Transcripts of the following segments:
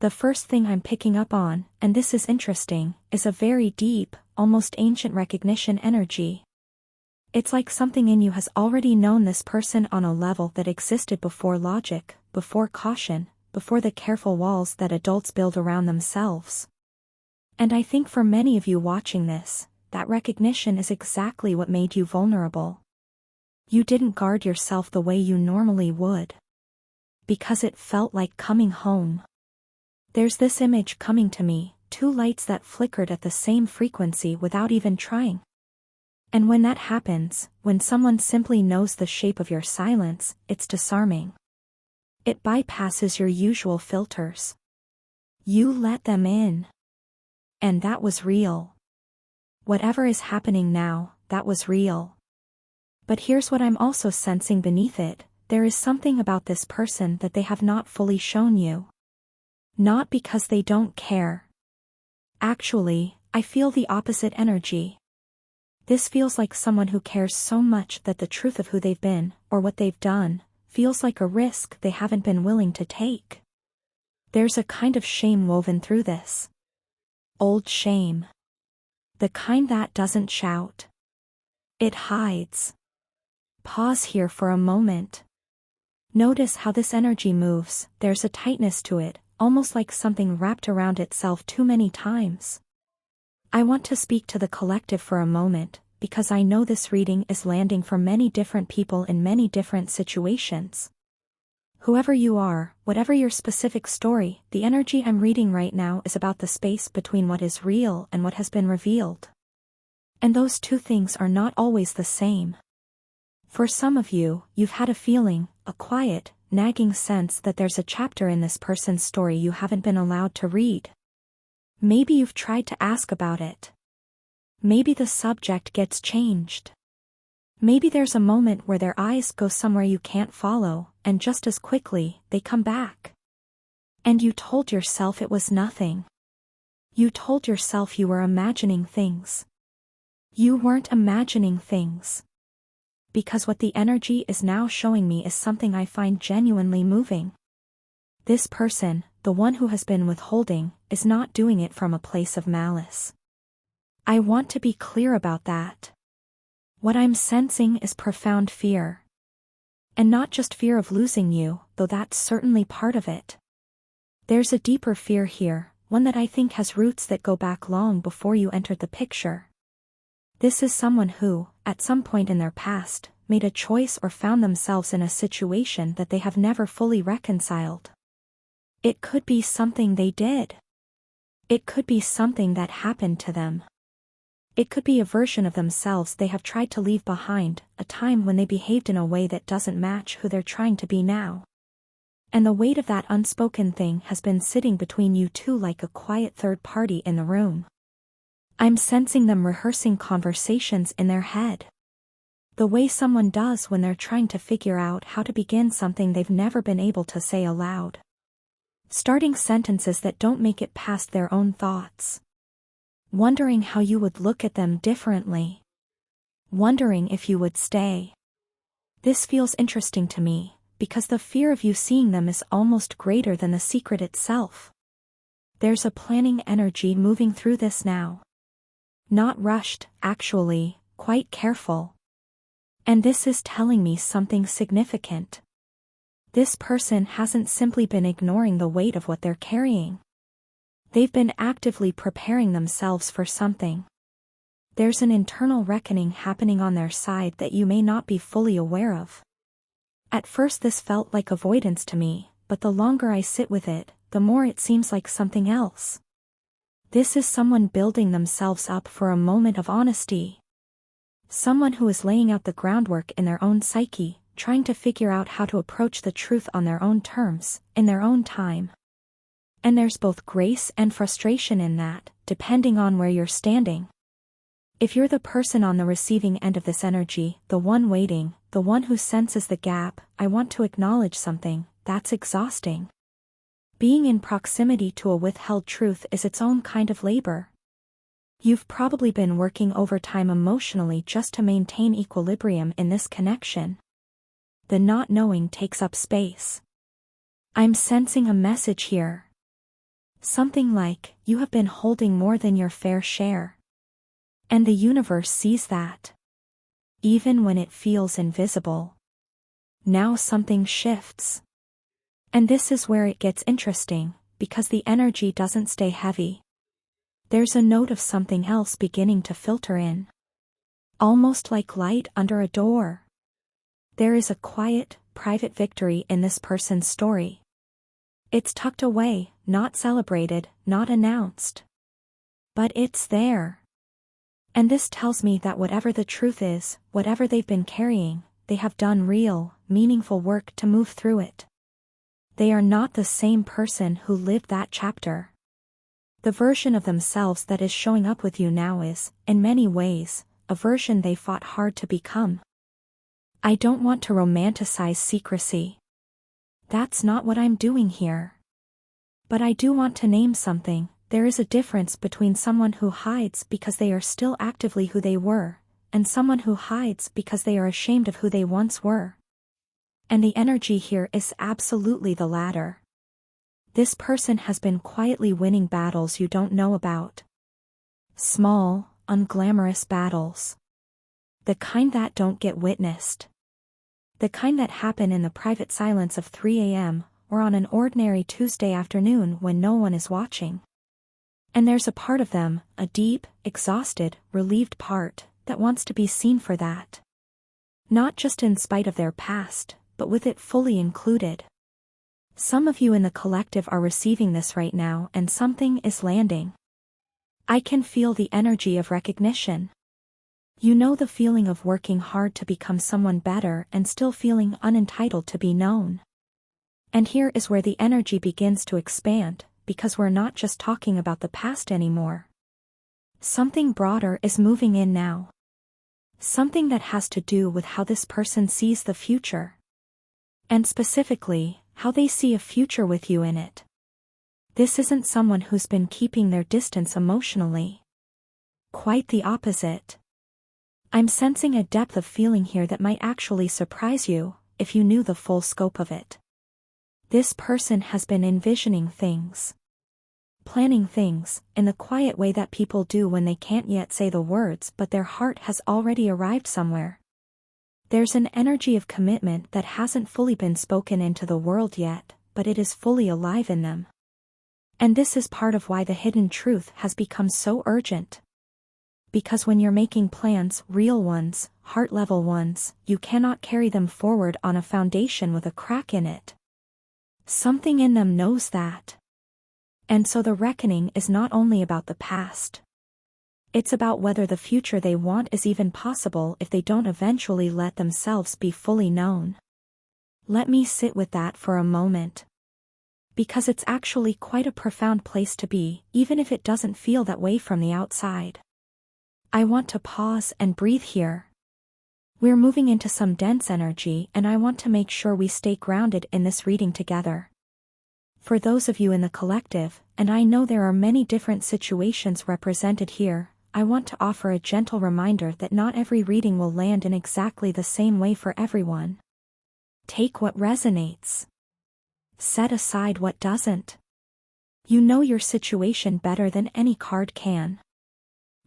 The first thing I'm picking up on, and this is interesting, is a very deep, almost ancient recognition energy. It's like something in you has already known this person on a level that existed before logic, before caution, before the careful walls that adults build around themselves. And I think for many of you watching this, that recognition is exactly what made you vulnerable. You didn't guard yourself the way you normally would. Because it felt like coming home. There's this image coming to me, two lights that flickered at the same frequency without even trying. And when that happens, when someone simply knows the shape of your silence, it's disarming. It bypasses your usual filters. You let them in. And that was real. Whatever is happening now, that was real. But here's what I'm also sensing beneath it, there is something about this person that they have not fully shown you. Not because they don't care. Actually, I feel the opposite energy. This feels like someone who cares so much that the truth of who they've been, or what they've done, feels like a risk they haven't been willing to take. There's a kind of shame woven through this. Old shame. The kind that doesn't shout. It hides. Pause here for a moment. Notice how this energy moves, there's a tightness to it, almost like something wrapped around itself too many times. I want to speak to the collective for a moment, because I know this reading is landing for many different people in many different situations. Whoever you are, whatever your specific story, the energy I'm reading right now is about the space between what is real and what has been revealed. And those two things are not always the same. For some of you, you've had a feeling, a quiet, nagging sense that there's a chapter in this person's story you haven't been allowed to read. Maybe you've tried to ask about it. Maybe the subject gets changed. Maybe there's a moment where their eyes go somewhere you can't follow, and just as quickly, they come back. And you told yourself it was nothing. You told yourself you were imagining things. You weren't imagining things. Because what the energy is now showing me is something I find genuinely moving. This person, the one who has been withholding, is not doing it from a place of malice. I want to be clear about that. What I'm sensing is profound fear. And not just fear of losing you, though that's certainly part of it. There's a deeper fear here, one that I think has roots that go back long before you entered the picture. This is someone who, at some point in their past, made a choice or found themselves in a situation that they have never fully reconciled. It could be something they did. It could be something that happened to them. It could be a version of themselves they have tried to leave behind, a time when they behaved in a way that doesn't match who they're trying to be now. And the weight of that unspoken thing has been sitting between you two like a quiet third party in the room. I'm sensing them rehearsing conversations in their head. The way someone does when they're trying to figure out how to begin something they've never been able to say aloud. Starting sentences that don't make it past their own thoughts. Wondering how you would look at them differently. Wondering if you would stay. This feels interesting to me, because the fear of you seeing them is almost greater than the secret itself. There's a planning energy moving through this now. Not rushed, actually, quite careful. And this is telling me something significant. This person hasn't simply been ignoring the weight of what they're carrying. They've been actively preparing themselves for something. There's an internal reckoning happening on their side that you may not be fully aware of. At first this felt like avoidance to me, but the longer I sit with it, the more it seems like something else. This is someone building themselves up for a moment of honesty. Someone who is laying out the groundwork in their own psyche, trying to figure out how to approach the truth on their own terms, in their own time. And there's both grace and frustration in that, depending on where you're standing. If you're the person on the receiving end of this energy, the one waiting, the one who senses the gap, I want to acknowledge something, that's exhausting. Being in proximity to a withheld truth is its own kind of labor. You've probably been working overtime emotionally just to maintain equilibrium in this connection. The not knowing takes up space. I'm sensing a message here. Something like, you have been holding more than your fair share. And the universe sees that. Even when it feels invisible. Now something shifts. And this is where it gets interesting, because the energy doesn't stay heavy. There's a note of something else beginning to filter in. Almost like light under a door. There is a quiet, private victory in this person's story. It's tucked away, not celebrated, not announced. But it's there. And this tells me that whatever the truth is, whatever they've been carrying, they have done real, meaningful work to move through it. They are not the same person who lived that chapter. The version of themselves that is showing up with you now is, in many ways, a version they fought hard to become. I don't want to romanticize secrecy. That's not what I'm doing here. But I do want to name something. There is a difference between someone who hides because they are still actively who they were, and someone who hides because they are ashamed of who they once were. And the energy here is absolutely the latter. This person has been quietly winning battles you don't know about. Small, unglamorous battles. The kind that don't get witnessed. The kind that happen in the private silence of 3 a.m., or on an ordinary Tuesday afternoon when no one is watching. And there's a part of them, a deep, exhausted, relieved part, that wants to be seen for that. Not just in spite of their past, but with it fully included. Some of you in the collective are receiving this right now and something is landing. I can feel the energy of recognition. You know the feeling of working hard to become someone better and still feeling unentitled to be known. And here is where the energy begins to expand, because we're not just talking about the past anymore. Something broader is moving in now. Something that has to do with how this person sees the future. And specifically, how they see a future with you in it. This isn't someone who's been keeping their distance emotionally. Quite the opposite. I'm sensing a depth of feeling here that might actually surprise you, if you knew the full scope of it. This person has been envisioning things. Planning things, in the quiet way that people do when they can't yet say the words but their heart has already arrived somewhere. There's an energy of commitment that hasn't fully been spoken into the world yet, but it is fully alive in them. And this is part of why the hidden truth has become so urgent. Because when you're making plans, real ones, heart-level ones, you cannot carry them forward on a foundation with a crack in it. Something in them knows that. And so the reckoning is not only about the past. It's about whether the future they want is even possible if they don't eventually let themselves be fully known. Let me sit with that for a moment. Because it's actually quite a profound place to be, even if it doesn't feel that way from the outside. I want to pause and breathe here. We're moving into some dense energy and I want to make sure we stay grounded in this reading together. For those of you in the collective, and I know there are many different situations represented here, I want to offer a gentle reminder that not every reading will land in exactly the same way for everyone. Take what resonates. Set aside what doesn't. You know your situation better than any card can.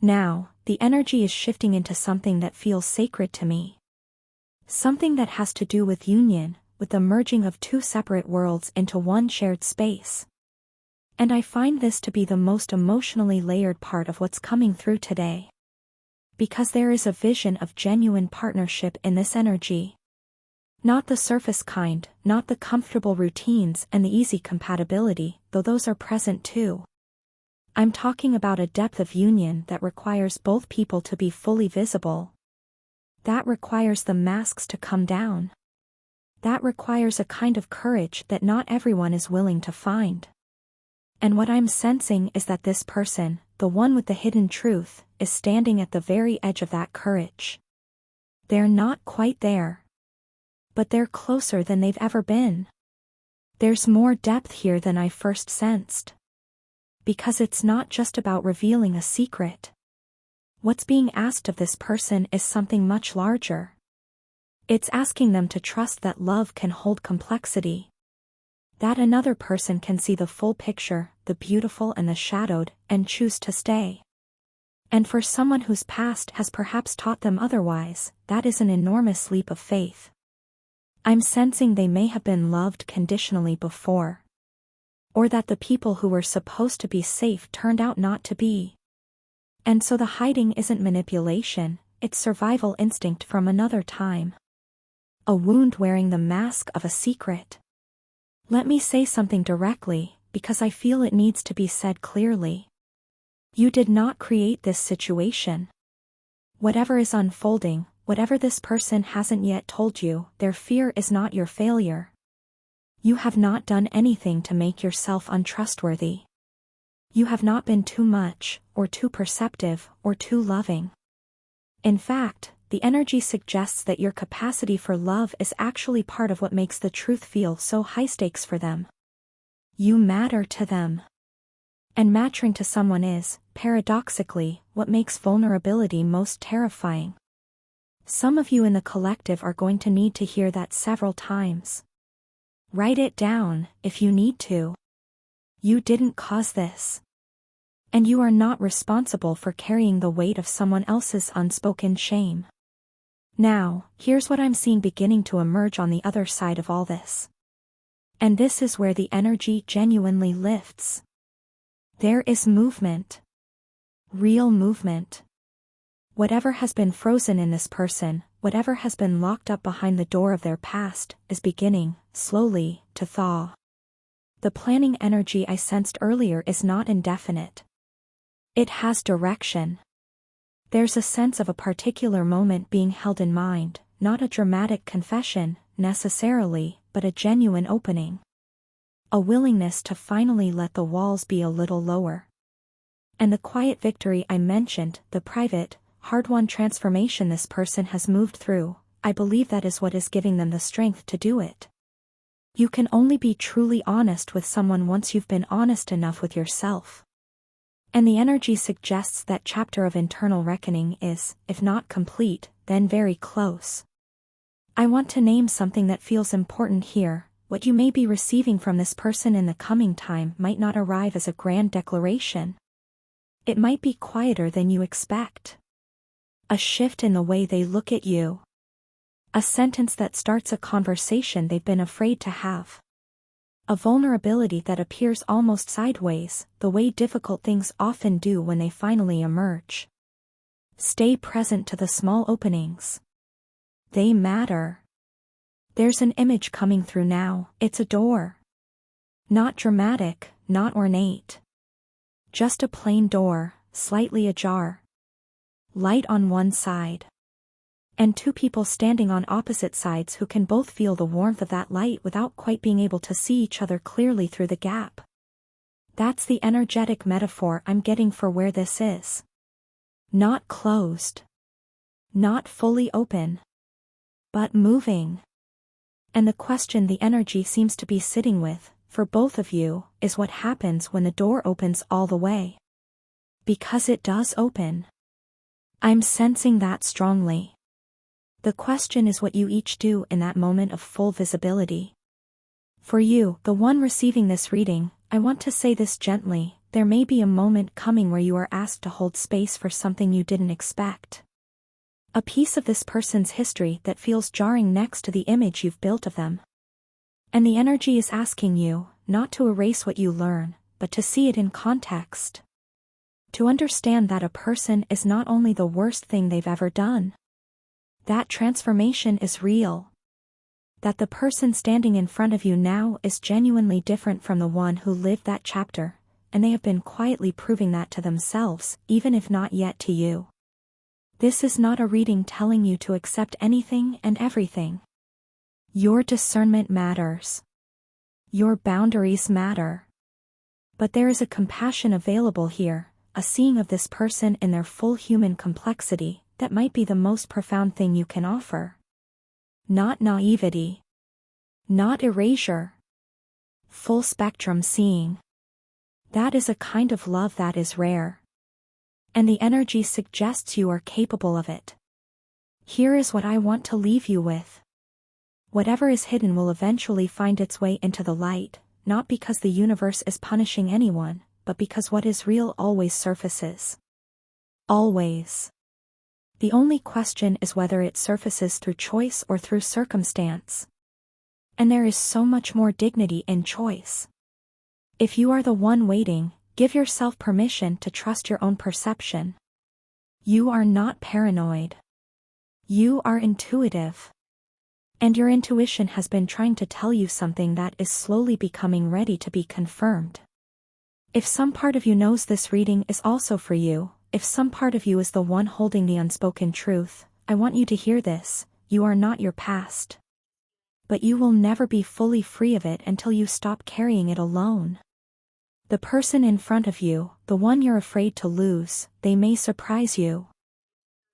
Now, the energy is shifting into something that feels sacred to me. Something that has to do with union, with the merging of two separate worlds into one shared space. And I find this to be the most emotionally layered part of what's coming through today. Because there is a vision of genuine partnership in this energy. Not the surface kind, not the comfortable routines and the easy compatibility, though those are present too. I'm talking about a depth of union that requires both people to be fully visible. That requires the masks to come down. That requires a kind of courage that not everyone is willing to find. And what I'm sensing is that this person, the one with the hidden truth, is standing at the very edge of that courage. They're not quite there. But they're closer than they've ever been. There's more depth here than I first sensed. Because it's not just about revealing a secret. What's being asked of this person is something much larger. It's asking them to trust that love can hold complexity. That another person can see the full picture, the beautiful and the shadowed, and choose to stay. And for someone whose past has perhaps taught them otherwise, that is an enormous leap of faith. I'm sensing they may have been loved conditionally before. Or that the people who were supposed to be safe turned out not to be. And so the hiding isn't manipulation, it's survival instinct from another time. A wound wearing the mask of a secret. Let me say something directly, because I feel it needs to be said clearly. You did not create this situation. Whatever is unfolding, whatever this person hasn't yet told you, their fear is not your failure. You have not done anything to make yourself untrustworthy. You have not been too much, or too perceptive, or too loving. In fact, the energy suggests that your capacity for love is actually part of what makes the truth feel so high stakes for them. You matter to them. And mattering to someone is, paradoxically, what makes vulnerability most terrifying. Some of you in the collective are going to need to hear that several times. Write it down, if you need to. You didn't cause this. And you are not responsible for carrying the weight of someone else's unspoken shame. Now, here's what I'm seeing beginning to emerge on the other side of all this. And this is where the energy genuinely lifts. There is movement. Real movement. Whatever has been frozen in this person, whatever has been locked up behind the door of their past, is beginning, slowly, to thaw. The planning energy I sensed earlier is not indefinite. It has direction. There's a sense of a particular moment being held in mind, not a dramatic confession, necessarily, but a genuine opening. A willingness to finally let the walls be a little lower. And the quiet victory I mentioned, the private, hard-won transformation this person has moved through, I believe that is what is giving them the strength to do it. You can only be truly honest with someone once you've been honest enough with yourself. And the energy suggests that chapter of internal reckoning is, if not complete, then very close. I want to name something that feels important here. What you may be receiving from this person in the coming time might not arrive as a grand declaration. It might be quieter than you expect. A shift in the way they look at you. A sentence that starts a conversation they've been afraid to have. A vulnerability that appears almost sideways, the way difficult things often do when they finally emerge. Stay present to the small openings. They matter. There's an image coming through now, it's a door. Not dramatic, not ornate. Just a plain door, slightly ajar. Light on one side. And two people standing on opposite sides who can both feel the warmth of that light without quite being able to see each other clearly through the gap. That's the energetic metaphor I'm getting for where this is. Not closed. Not fully open. But moving. And the question the energy seems to be sitting with, for both of you, is what happens when the door opens all the way. Because it does open. I'm sensing that strongly. The question is what you each do in that moment of full visibility. For you, the one receiving this reading, I want to say this gently, there may be a moment coming where you are asked to hold space for something you didn't expect. A piece of this person's history that feels jarring next to the image you've built of them. And the energy is asking you, not to erase what you learn, but to see it in context. To understand that a person is not only the worst thing they've ever done. That transformation is real. That the person standing in front of you now is genuinely different from the one who lived that chapter, and they have been quietly proving that to themselves, even if not yet to you. This is not a reading telling you to accept anything and everything. Your discernment matters. Your boundaries matter. But there is a compassion available here, a seeing of this person in their full human complexity, that might be the most profound thing you can offer. Not naivety. Not erasure. Full spectrum seeing. That is a kind of love that is rare. And the energy suggests you are capable of it. Here is what I want to leave you with. Whatever is hidden will eventually find its way into the light, not because the universe is punishing anyone, but because what is real always surfaces. Always. The only question is whether it surfaces through choice or through circumstance. And there is so much more dignity in choice. If you are the one waiting, give yourself permission to trust your own perception. You are not paranoid. You are intuitive. And your intuition has been trying to tell you something that is slowly becoming ready to be confirmed. If some part of you knows this reading is also for you, if some part of you is the one holding the unspoken truth, I want you to hear this: you are not your past. But you will never be fully free of it until you stop carrying it alone. The person in front of you, the one you're afraid to lose, they may surprise you.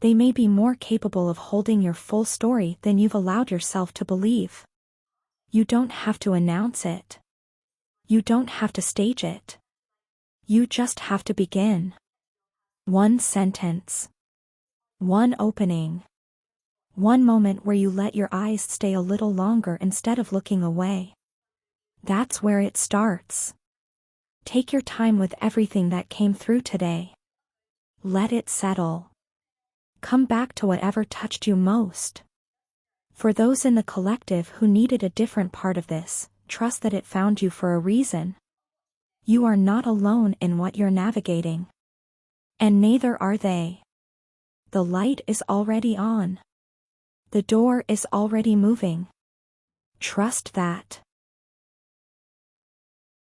They may be more capable of holding your full story than you've allowed yourself to believe. You don't have to announce it. You don't have to stage it. You just have to begin. One sentence. One opening. One moment where you let your eyes stay a little longer instead of looking away. That's where it starts. Take your time with everything that came through today. Let it settle. Come back to whatever touched you most. For those in the collective who needed a different part of this, trust that it found you for a reason. You are not alone in what you're navigating. And neither are they. The light is already on. The door is already moving. Trust that.